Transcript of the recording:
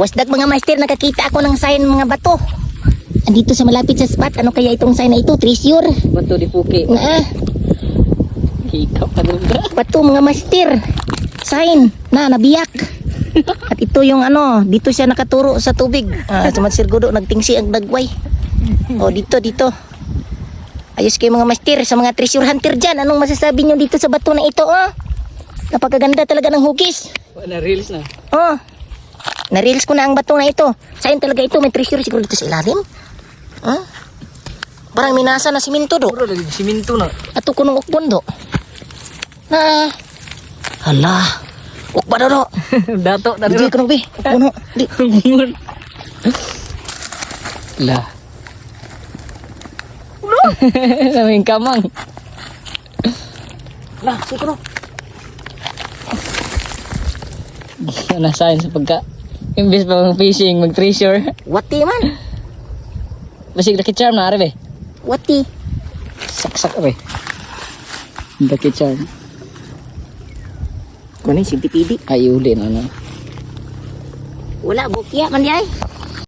Wasdag mga master, nakakita ako ng sign mga bato. Andito sa malapit sa spot. Ano kaya itong sign na ito? Treasure. Bato di puki. Na Ikaw pa dalaga. bato mga master. Sign na nabiyak. At ito yung ano, dito siya nakaturo sa tubig. Sa Master Godo, nagtingsi ang dagway. O dito. Ayos kayo mga master, sa mga treasure hunter dyan. Anong masasabi nyo dito sa bato na ito? Napakaganda talaga ng hugis. Wala reels na. Na-reels ko na ang bato na ito. Sign talaga ito, may treasure siguro dito sa ilalim. Parang minasa na siminto do. Puro lagi siminto na. Ato ko nung ukbon do. Hala. Ukba do. Dato na Di rin. ko nung bi. Puno. Di. Bungun. Lah. Naming kamang. Lah, siguro. Nasahin sa pagka. Imbes pa mag fishing, mag treasure. Wati man. Basig lucky charm na arabe. Wati. Saksak abe. Lucky charm. Kunin si Tipidi. Ay uli na. Wala bukya man di ay.